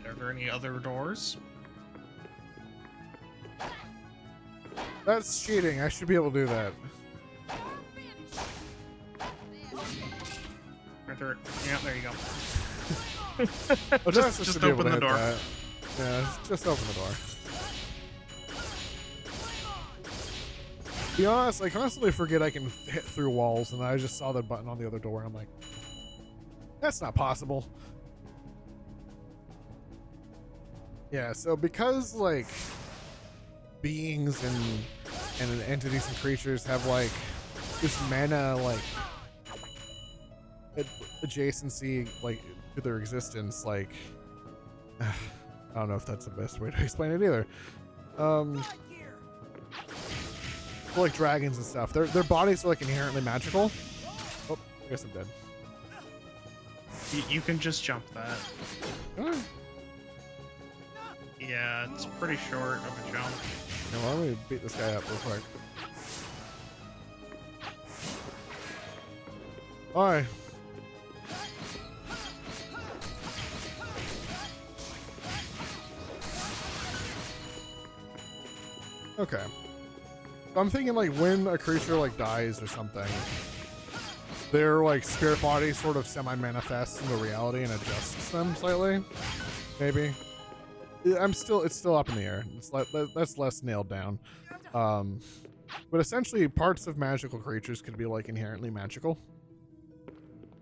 Are there any other doors? That's cheating. I should be able to do that. Are there? Yeah, there you go. Oh, just open the door. That. Yeah, just open the door. To be honest, I constantly forget I can hit through walls, and I just saw the button on the other door, and I'm like, that's not possible. Yeah, so because like beings and entities and creatures have like this mana like adjacency like to their existence, like I don't know if that's the best way to explain it either. Like dragons and stuff, their bodies are like inherently magical. Oh, I guess I'm dead. You can just jump that. Oh. Yeah, it's pretty short of a jump. Yeah, well, let me beat this guy up real quick. Alright. Okay. So I'm thinking like when a creature like dies or something, their like spirit body sort of semi-manifests into reality and adjusts them slightly. Maybe. It's still up in the air. That's less nailed down. But essentially parts of magical creatures could be like inherently magical.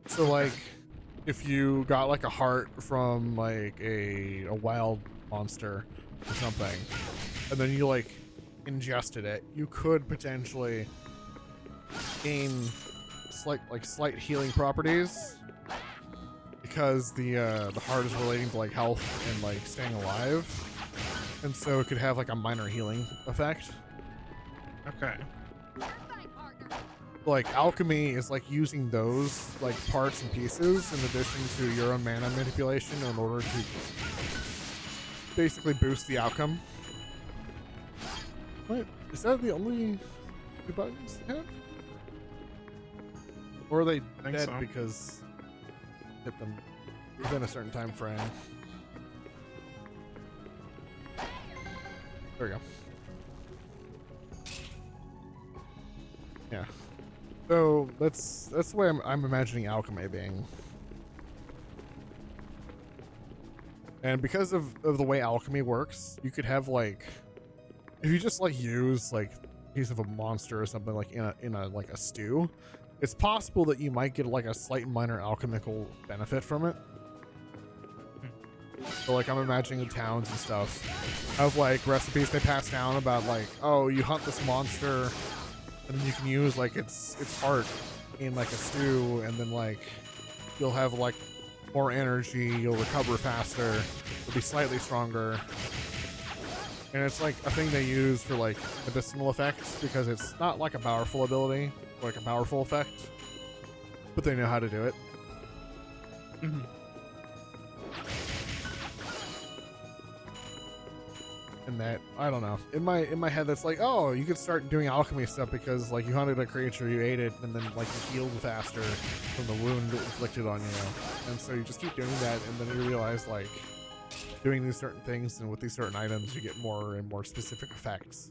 So like if you got like a heart from like a wild monster or something, and then you like ingested it, you could potentially gain slight healing properties because the heart is relating to like health and like staying alive, and so it could have like a minor healing effect. Okay. Like alchemy is like using those like parts and pieces in addition to your own mana manipulation in order to basically boost the outcome. Wait, is that the only two buttons they have? Or are they dead so. because hit them within a certain time frame? There we go. Yeah. So that's the way I'm imagining alchemy being. And because of the way alchemy works, you could have like, if you just like use like a piece of a monster or something like in a like a stew, it's possible that you might get like a slight minor alchemical benefit from it. So like I'm imagining the towns and stuff have like recipes they pass down about like, oh, you hunt this monster and then you can use like its heart in like a stew, and then like you'll have like more energy, you'll recover faster, you'll be slightly stronger. And it's like a thing they use for like medicinal effects because it's not like a powerful ability, like a powerful effect, but they know how to do it. Mm-hmm. And that, I don't know, in my head that's like, oh, you could start doing alchemy stuff because like you hunted a creature, you ate it, and then like you healed faster from the wound inflicted on you, and so you just keep doing that, and then you realize like doing these certain things and with these certain items you get more and more specific effects.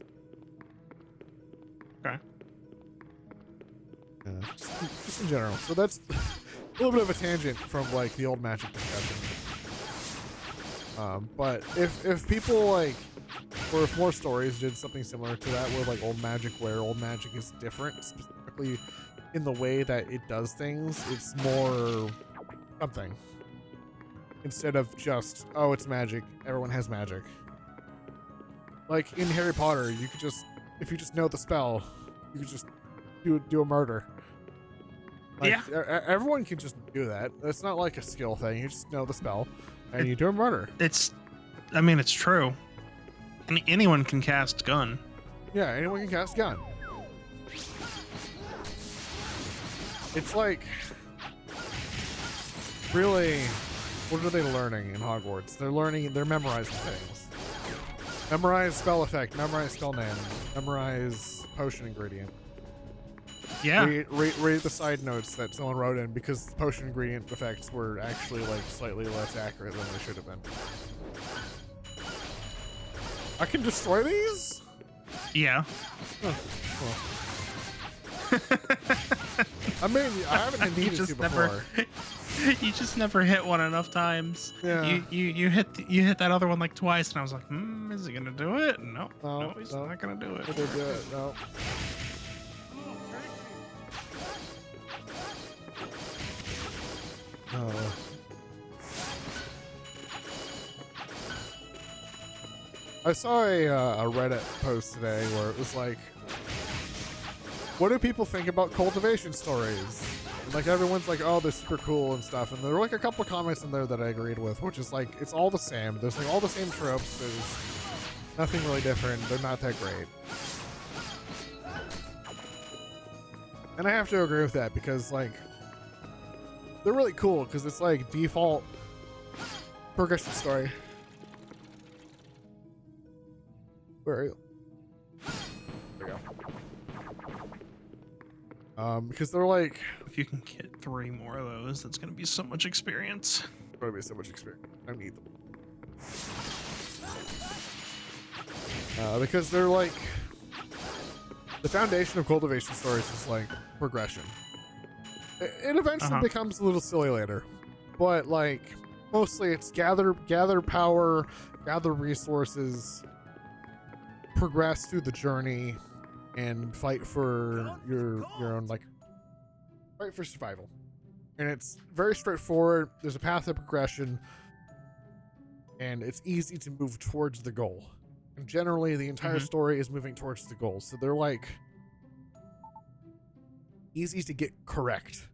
Okay. Just in general. So that's a little bit of a tangent from like the old magic discussion. But if people like, or if more stories did something similar to that, where like old magic is different, specifically in the way that it does things, it's more something. Instead of just, oh, it's magic, everyone has magic. Like in Harry Potter, you could just, if you just know the spell, you could just do a murder. Like, yeah. Everyone can just do that. It's not like a skill thing. You just know the spell and you do a murder. It's true. Anyone can cast gun. Yeah, anyone can cast gun. It's like, really, what are they learning in Hogwarts? They're memorizing things. Memorize spell effect, memorize spell name, memorize potion ingredient. Yeah. Read the side notes that someone wrote in, because potion ingredient effects were actually like slightly less accurate than they should have been. I can destroy these? Yeah. Oh, well. I mean, I haven't needed to before. You just never hit one enough times. Yeah. You hit that other one like twice, and I was like, is he gonna do it? No, No, he's no. not gonna do it. I did do it. No. Oh. I saw a Reddit post today where it was like, what do people think about cultivation stories? And like everyone's like, oh, they're super cool and stuff. And there were like a couple of comments in there that I agreed with, which is like, it's all the same. There's like all the same tropes. There's nothing really different. They're not that great. And I have to agree with that because like, they're really cool because it's like default progression story. Where are you? There you go. Because they're like, If you can get 3 more of those, that's gonna be so much experience. going to be so much experience. I need them. Because they're like, the foundation of cultivation stories is like progression. It eventually becomes a little silly later, but like mostly it's gather power, gather resources, progress through the journey, and fight for your own, like, fight for survival. And it's very straightforward. There's a path of progression, and it's easy to move towards the goal. And generally, the entire story is moving towards the goal. So they're like easy to get correct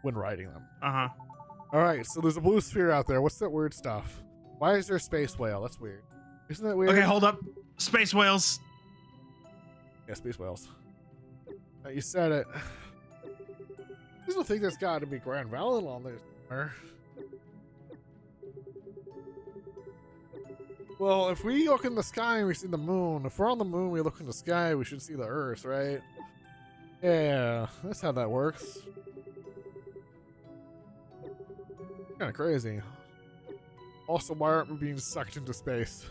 when writing them. All right, so there's a blue sphere out there. What's that weird stuff? Why is there a space whale? That's weird. Isn't that weird? Okay, hold up. Space whales. Yeah, space whales. You said it. I still think there's got to be Grand Valley on there somewhere. Well, if we look in the sky and we see the moon, if we're on the moon, we look in the sky, we should see the Earth, right? Yeah, that's how that works. Kind of crazy. Also, why aren't we being sucked into space?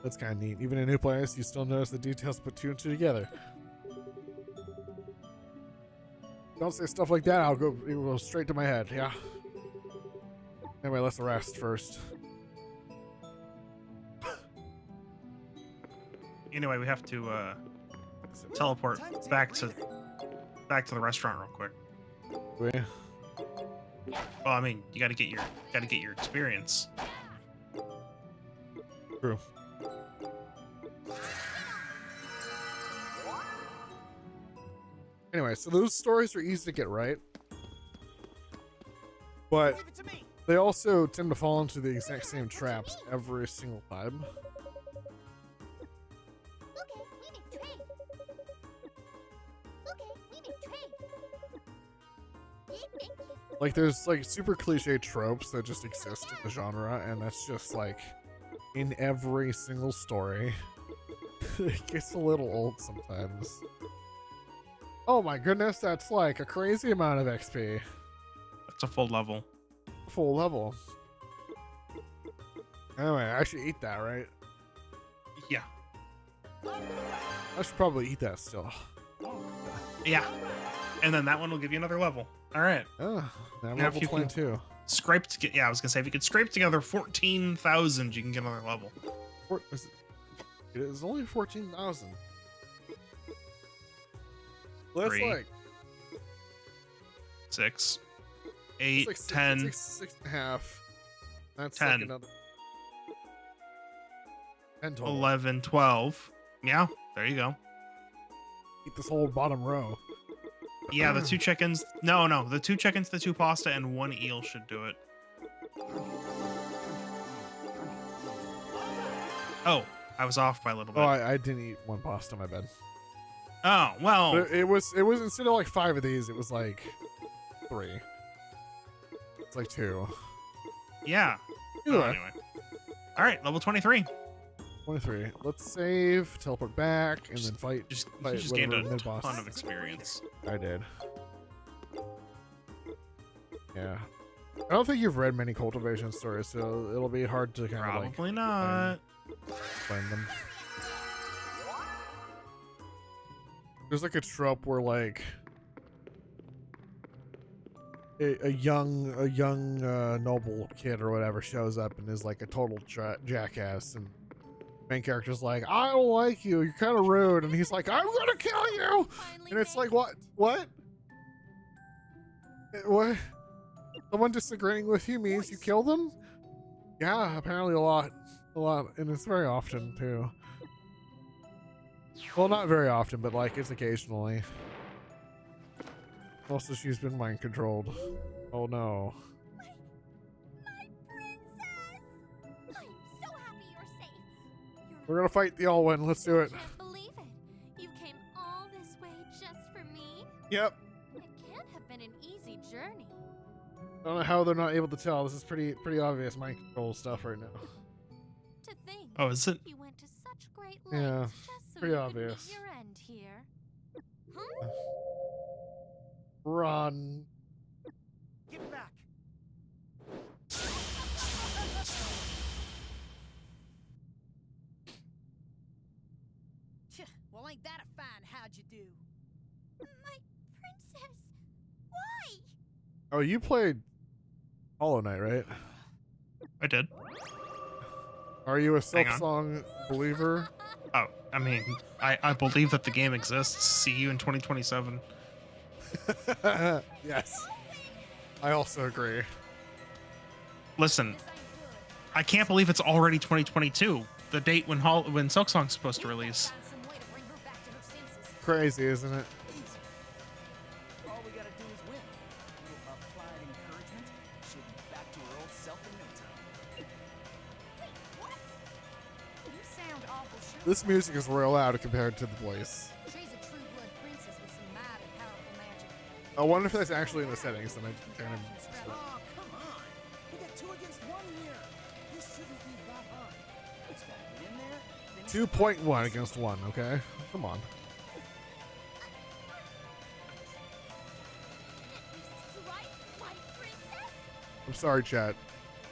That's kind of neat. Even in a new place, you still notice the details put 2 and 2 together. Don't say stuff like that, it will go straight to my head, yeah. Anyway, let's rest first. Anyway, we have to teleport back to the restaurant real quick. Wait. Well, I mean, you gotta get your experience. True. Anyway, so those stories are easy to get right, but they also tend to fall into the exact same traps every single time. Like, there's like super cliche tropes that just exist in the genre, and that's just like in every single story. It gets a little old sometimes. Oh my goodness, that's like a crazy amount of XP. That's a full level. Full level. Anyway, I should eat that, right? Yeah. I should probably eat that still. Yeah. And then that one will give you another level. All right. Oh, now I'm Now level if you can 22. Scrape to get. Yeah, I was gonna say if you could scrape together 14,000, you can get another level. It is only 14,000. Well, that's 3, like 6, 8, like 10, six and a half. That's 10. like another 10 total. 11, 12. Yeah, there you go. Eat this whole bottom row. Yeah, the 2 chickens. No, the 2 chickens, the 2 pasta, and 1 eel should do it. Oh, I was off by a little bit. Oh, I didn't eat 1 pasta, my bad. Oh, well. But it was instead of like 5 of these, it was like 3. It's like 2. Yeah. Either way. Anyway. All right, level 23. 23. Let's save, teleport back, and then fight. You fight just gained a whatever mid-boss. ton of experience. I did. Yeah. I don't think you've read many cultivation stories, so it'll be hard to kind of like Probably not. explain them. There's like a trope where like a young noble kid or whatever shows up and is like a total jackass, and main character's like, I don't like you, you're kind of rude, and he's like, I'm gonna kill you, and it's like, what someone disagreeing with you means you kill them? Yeah, apparently a lot, and it's very often too. Well, not very often, but like it's occasionally. Also, she's been mind controlled. Oh no. My princess! I'm so happy you're safe. We're gonna fight the Alwyn. Let's do it. I can't believe it. You came all this way just for me? Yep. It can't have been an easy journey. Don't know how they're not able to tell. This is pretty obvious mind control stuff right now. To think Oh, is it? you went to such great lengths Yeah, just so pretty you obvious. could meet your end here. Huh? Run. Get back! Well, ain't that a fine how'd you do? My princess! Why? Oh, you played Hollow Knight, right? I did. Are you a Hang on. Silksong believer? Oh, I mean, I believe that the game exists. See you in 2027. Yes. I also agree. Listen, This ain't good. I can't believe it's already 2022. The date when Silksong's supposed to release. Find some way to bring her back to her senses. Crazy, isn't it? Easy. All we gotta do is win. A little applied encouragement. She'll be back to her old self in no time. Wait, what? You sound awful sure. This music is real loud compared to the voice. She's a true blood princess with some mighty powerful magic. I wonder if that's actually in the settings. Then I kind of. Oh, come on. We got 2 against 1 here. This shouldn't be that hard. Just gotta get in there. Finish 2.1 against 1, okay? Come on. Strike my princess? I'm sorry, chat.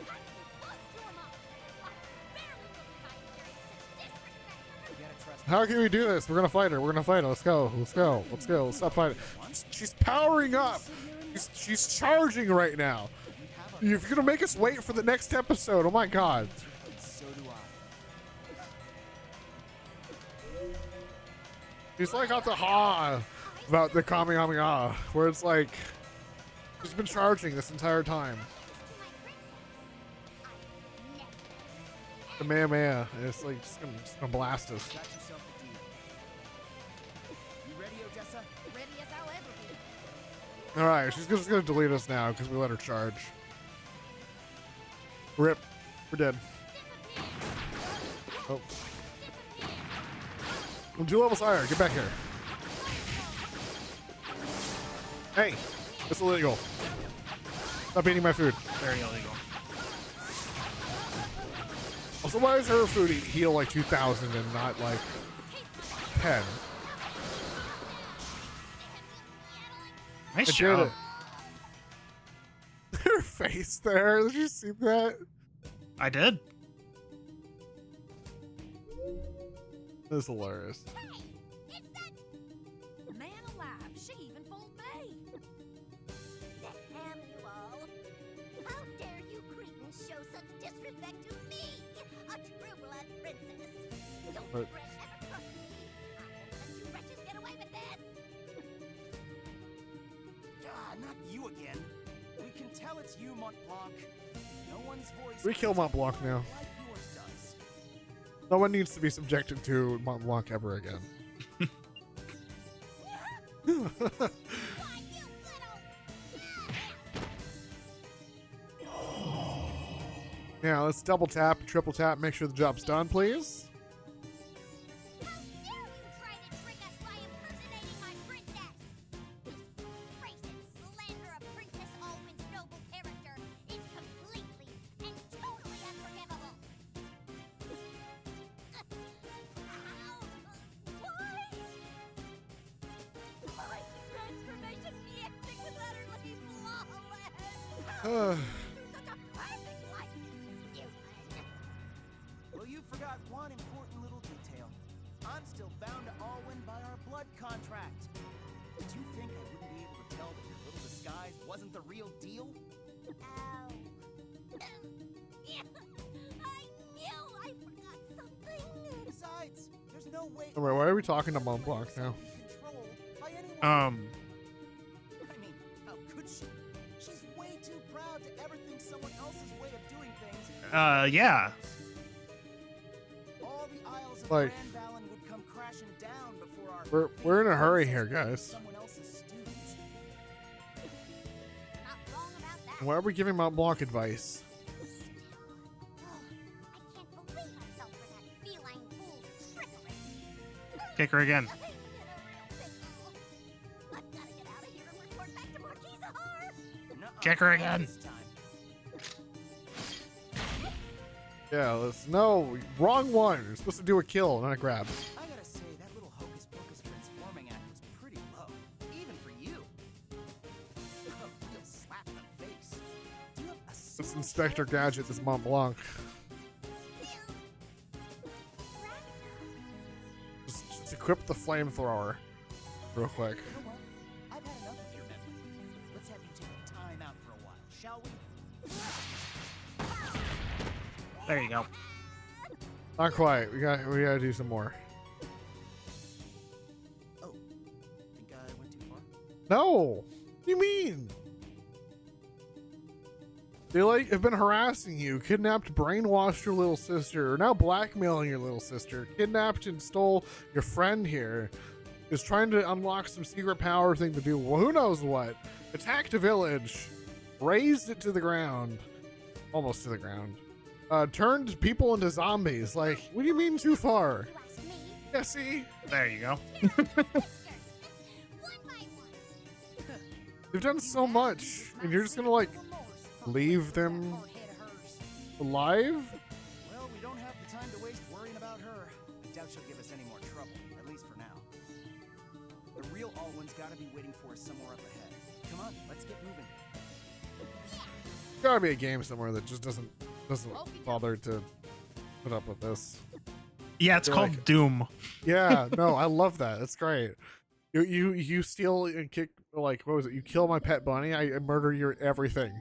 How can you bust your mouth? I barely know how you carry such disrespect. You gotta trust How can we do this? We're gonna fight her. We're gonna fight her. Let's go. Let's go. Let's go. Let's stop fighting. She's powering up. She's charging right now. we have You're gonna make us wait for the next episode. Oh my god. a so do I. She's like got the ha about the Kamehameha, where it's like she's been charging this entire time. The Kamehameha. And it's like just gonna blast us. Got yourself a deal. You ready, Odessa? Ready as I'll ever be. All right, she's just gonna delete us now because we let her charge. Rip. We're dead. Oh. Well, 2 levels higher. Get back here. Hey, it's illegal. Stop eating my food. Very illegal. Also, why is her food heal like 2,000 and not like 10? Nice I did job. it. Her face there. Did you see that? I did. That's hilarious. Man alive, she even fooled me. Damn you all! How dare you cretins show such disrespect to me, a true blood princess! Don't But- regret ever trusting me. I won't let you wretches get away with this! God, not you again. We can tell it's you, Mont Blanc. No one's voice. We kill Mont Blanc now. Like yours does. No one needs to be subjected to Mont Blanc ever again. Why, you little... Now let's double tap, triple tap, make sure the job's done, please. How dare you try to trick us by impersonating my princess! This racist slander of Princess Alwyn's noble character is completely and totally unforgivable! Why? My transformation EXing was utterly flawless! Uh, Such a perfect likeness, human. Well, you forgot one important little detail. I'm still bound to Alwyn by our blood contract. Did you think I wouldn't be able to tell that your little disguise wasn't the real deal? Oh. Yeah, I knew I forgot something. Besides, there's no way. Alright, why are we talking to Mont Blanc now? Controlled by anyone. Um, I mean, how could she? She's way too proud to ever think someone else's way of doing things. yeah. All the aisles of Like, Grand Vallon would come crashing down before our. we're in a hurry faithful here, guys. Someone else's stooge. Not wrong about that. Why are we giving Mont Blanc advice? I can't believe I fell for that feline fool's trickery. Kick her again. I'm in a real pickle. I've got to get out of here and report back to Marquise Har. Nuh-uh, Kick her not again. this time. Yeah, let's. No, wrong one. You're supposed to do a kill, not a grab. I gotta say, that little hocus pocus transforming act was pretty low, even for you. Oh, you'll slap in the face. Do you have a This single Inspector shred of Gadget, this Mont Blanc. Just equip the flamethrower real quick. You know what? I've had enough of your memory. Let's have you take a time out for a while, shall we? There you go. Not quite. We gotta do some more. Oh, think I went too far? No. What do you mean? They like have been harassing you, kidnapped, brainwashed your little sister, are now blackmailing your little sister, kidnapped and stole your friend here, is trying to unlock some secret power thing to do who knows what, attacked a village, razed it to the ground, almost to the ground, turned people into zombies. Like, what do you mean too far? You ask me. Yeah, see? There you go. Sisters. One by one. They've done so much, and you're just gonna like leave them alive? Well, we don't have the time to waste worrying about her. I doubt she'll give us any more trouble, at least for now. The real Alwyn's gotta be waiting for us somewhere up ahead. Come on, let's get moving. Gotta be a game somewhere that just doesn't bother to put up with this. Yeah, it's You're called like- Doom. Yeah, no, I love that. That's great. You steal and kick, like, what was it? You kill my pet bunny, I murder your everything.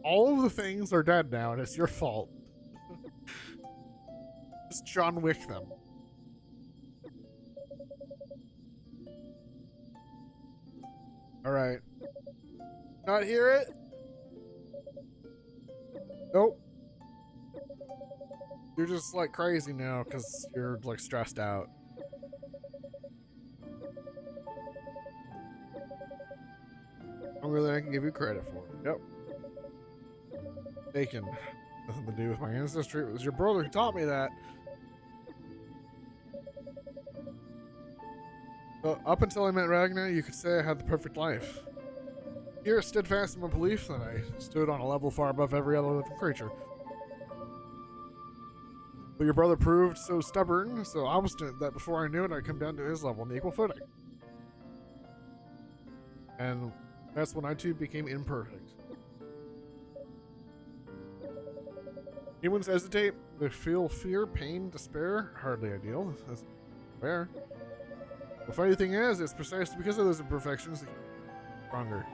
All of the things are dead now, and it's your fault. Just John Wick them. Alright. Not hear it? Nope. You're just like crazy now because you're like stressed out. Longer than I can give you credit for. Yep. Taken. Nothing to do with my ancestry. It was your brother who taught me that. So, up until I met Ragnar, you could say I had the perfect life. Here, steadfast in my belief that I stood on a level far above every other living creature. But your brother proved so stubborn, so obstinate, that before I knew it, I'd come down to his level on equal footing. And that's when I too became imperfect. Humans hesitate, they feel fear, pain, despair. Hardly ideal. That's fair. The funny thing is, it's precisely because of those imperfections that you're stronger.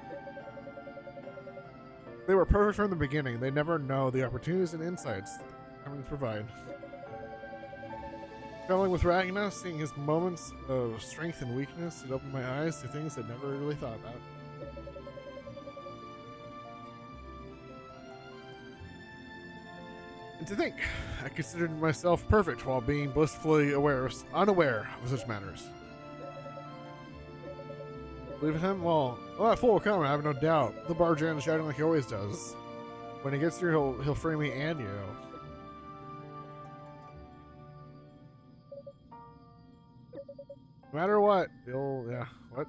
They were perfect from the beginning. They never know the opportunities and insights that comings provide. Traveling with Ragnar, seeing his moments of strength and weakness, it opened my eyes to things I'd never really thought about. And to think, I considered myself perfect while being blissfully unaware of such matters. Believe in him? Well, that fool will come, I have no doubt. The barge in shouting like he always does. When he gets here, he'll free me and you. No matter what, what?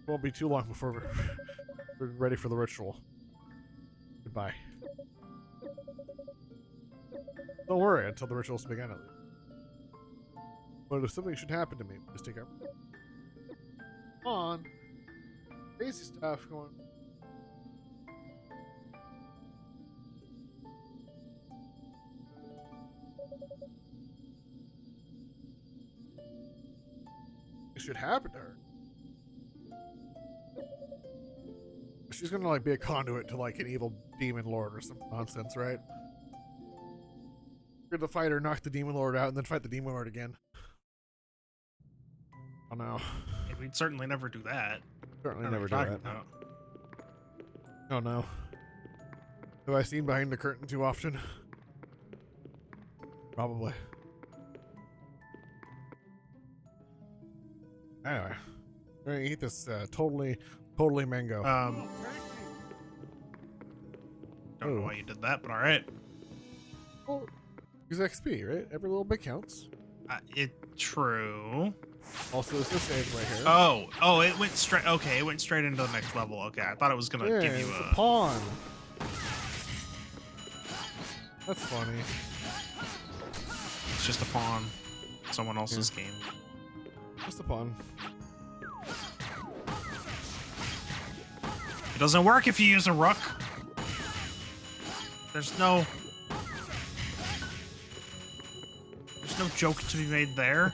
Won't be too long before we're ready for the ritual. Goodbye. Don't worry until the rituals begin, at least. But if something should happen to me, just take care. Come on. Crazy stuff going. It should happen to her. She's gonna like be a conduit to like an evil demon lord or some nonsense, right? You're the fighter, knock the demon lord out, and then fight the demon lord again. Oh no. We'd certainly never do that. Certainly I never don't know do what that. you're talking about. Oh no. Have I seen behind the curtain too often? Probably. Anyway, we're gonna eat this totally mango. Don't know why you did that, but all right. Well, use XP, right? Every little bit counts. True. Also, there's this egg right here. Oh, it went straight. Okay, it went straight into the next level. Okay, I thought it was gonna Yeah, give you it's a pawn. That's funny. It's just a pawn. Someone else's game. Just a pawn. It doesn't work if you use a rook. There's no joke to be made there.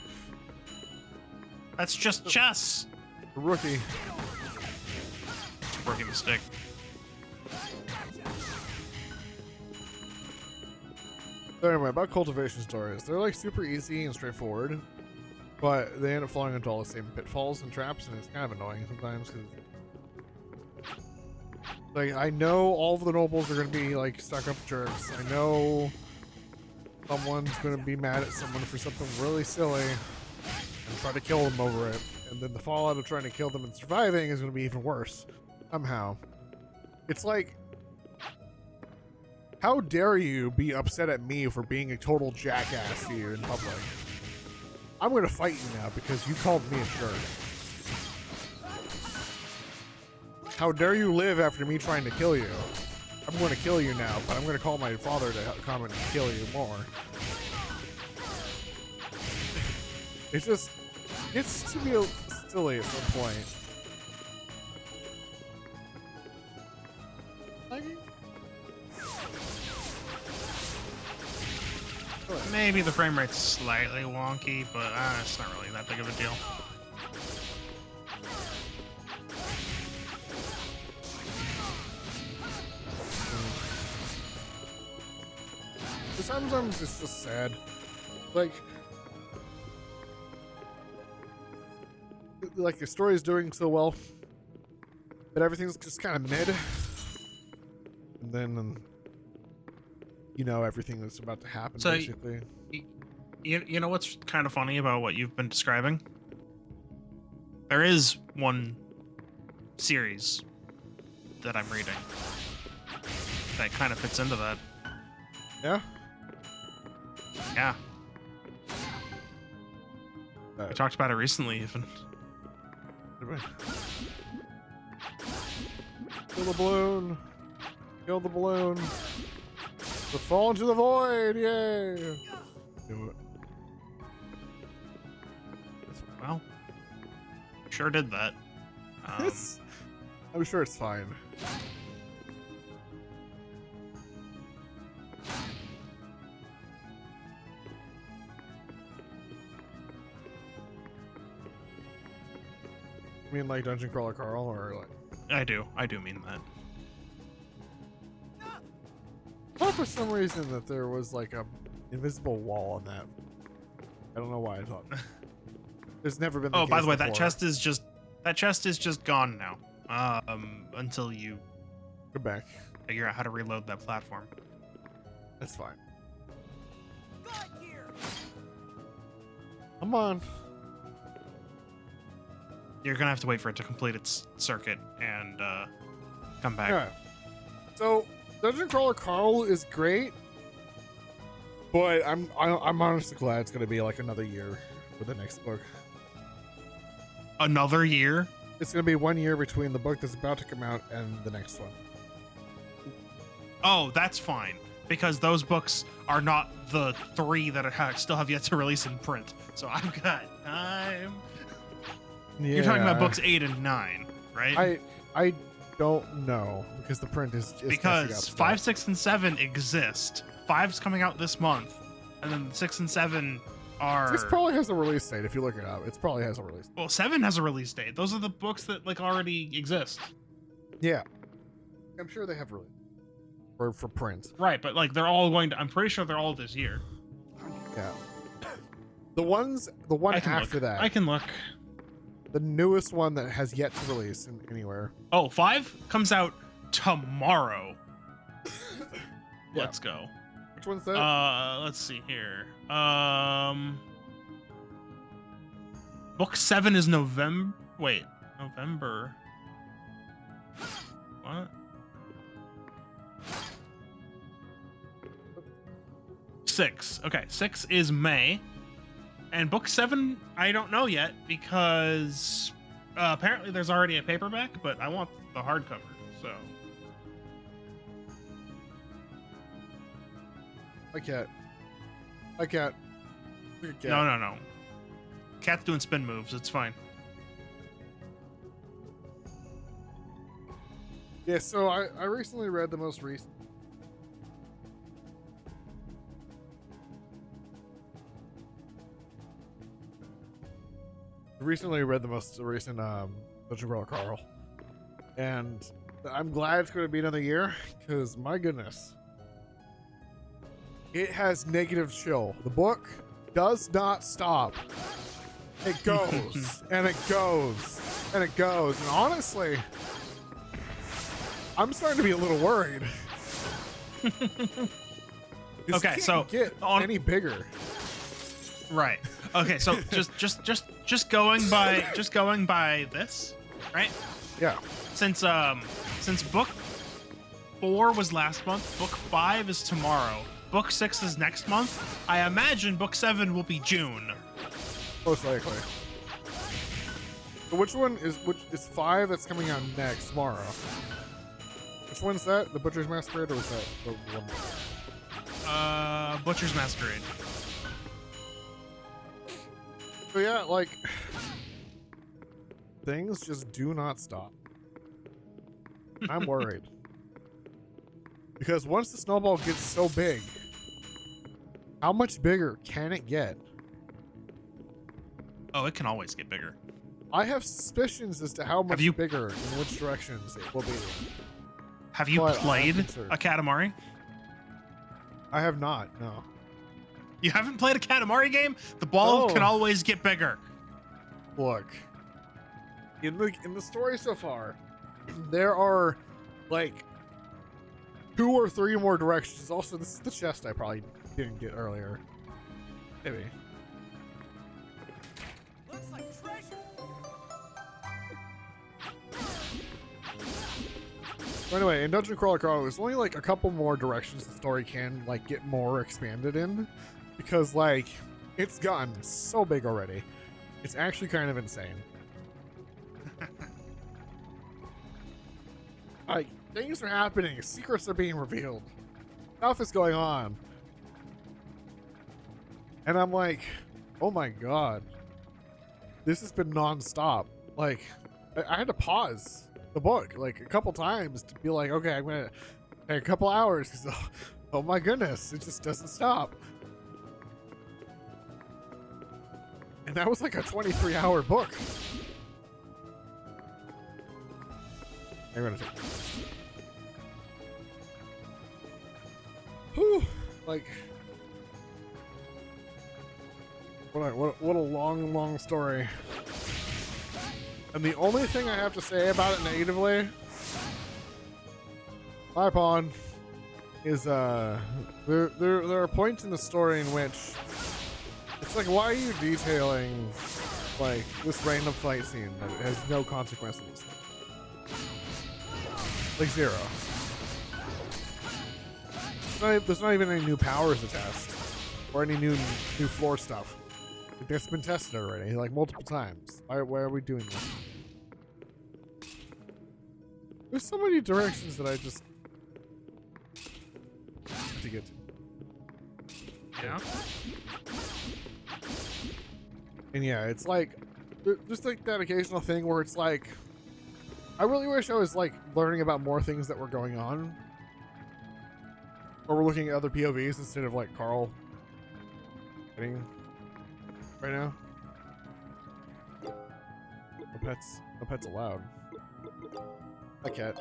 That's just chess. A rookie. It's a rookie mistake. So anyway, about cultivation stories. They're like super easy and straightforward, but they end up falling into all the same pitfalls and traps, and it's kind of annoying sometimes because like I know all of the nobles are gonna be like stuck up jerks. I know someone's gonna be mad at someone for something really silly and try to kill them over it, and then the fallout of trying to kill them and surviving is gonna be even worse somehow. It's like, how dare you be upset at me for being a total jackass to you in public? I'm gonna fight you now because you called me a jerk. How dare you live after me trying to kill you? I'm going to kill you now, but I'm going to call my father to come and kill you more. It just gets to be silly at some point. Maybe the frame rate's slightly wonky, but it's not really that big of a deal. Sometimes it's just sad. Like the story is doing so well, but everything's just kind of mid. And then, you know, everything that's about to happen, So basically. You know what's kind of funny about what you've been describing? There is one series that I'm reading that kind of fits into that. Yeah? Yeah. We talked about it recently, even. Kill the balloon. Kill the balloon. To fall into the void. Yay. Do it. Well, sure did that. I'm sure it's fine. You mean like Dungeon Crawler Carl, or like? I do mean that. I thought for some reason that there was like a invisible wall on that. I don't know why I thought. There's never been. Oh, by the way, before. that chest is just gone now. Until you Go back. figure out how to reload that platform. That's fine. Come on. You're gonna have to wait for it to complete its circuit and come back. Yeah. So Dungeon Crawler Carl is great, but I'm honestly glad it's gonna be like another year for the next book. Another year? It's gonna be 1 year between the book that's about to come out and the next one. Oh, that's fine, because those books are not the 3 that still have yet to release in print. So I've got time. Yeah. You're talking about books 8 and 9, right? I don't know because the print is Because 5, 6, and 7 exist. 5's coming out this month, and then 6 and 7 are. 6 probably has a release date if you look it up. It probably has a release date. Well, 7 has a release date. Those are the books that like already exist. Yeah. I'm sure they have release for print. Right, but like they're all going to. I'm pretty sure they're all this year. Yeah. The one after that. I can look. The newest one that has yet to release anywhere. Oh, 5 comes out tomorrow. Yeah. Let's go. Which one's that? Let's see here. Book 7 is November. Wait, November. What? 6. Okay, 6 is May. And book 7, I don't know yet because apparently there's already a paperback, but I want the hardcover, so. I can't. No. Cat's doing spin moves. It's fine. Yeah, so I recently read the most recent. Dungeon Crawler Carl, and I'm glad it's going to be another year because my goodness, it has negative chill. The book does not stop. It goes and it goes and it goes, and honestly, I'm starting to be a little worried. Okay, so get any bigger. Right. Okay, so just going by this, right? Yeah. Since book 4 was last month, book 5 is tomorrow, book 6 is next month. I imagine book 7 will be June. Most likely. So which is 5 that's coming out next tomorrow? Which one's that? The Butcher's Masquerade, or was that the one? Butcher's Masquerade. So yeah, like things just do not stop. I'm worried. Because once the snowball gets so big, how much bigger can it get? Oh, it can always get bigger. I have suspicions as to how much you- bigger and which directions it will be. Have you But I'm played concerned. a Katamari? I have not, no. You haven't played a Katamari game? The ball No. can always get bigger. Look, in the story so far, there are like 2 or 3 more directions. Also, this is the chest I probably didn't get earlier. Maybe. Looks like treasure. So anyway, in Dungeon Crawler Carl, there's only like a couple more directions the story can like get more expanded in, because like it's gotten so big already. It's actually kind of insane. Like, things are happening, secrets are being revealed, stuff is going on. And I'm like, oh my god. This has been non-stop. Like, I had to pause the book like a couple times to be like, okay, I'm gonna take a couple hours because oh my goodness, it just doesn't stop. And that was like a 23-hour book. I'm gonna take. Whew, like, what a long story. And the only thing I have to say about it negatively, my pawn, is there are points in the story in which it's like, why are you detailing like this random fight scene that has no consequences? Like zero. There's not even any new powers to test or any new floor stuff. It's been tested already, like multiple times. Why are we doing this? There's so many directions that I just have to get to. Yeah. And yeah, it's like just like that occasional thing where it's like, I really wish I was like learning about more things that were going on, or we're looking at other POVs instead of like Carl getting right now. No pets allowed. A cat.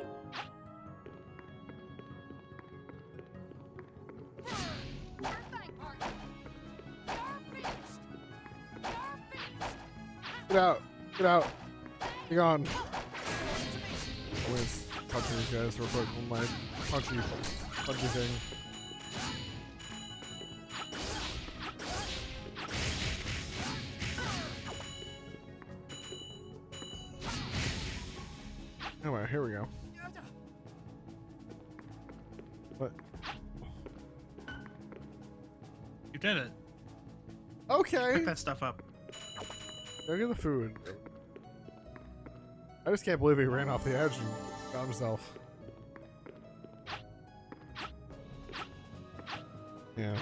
Get out! Get out! Be gone! Always punching these guys real quick with my punchy thing. Anyway, here we go. What? You did it. Okay. Pick that stuff up. Go get the food. I just can't believe he ran off the edge and found himself. Yeah.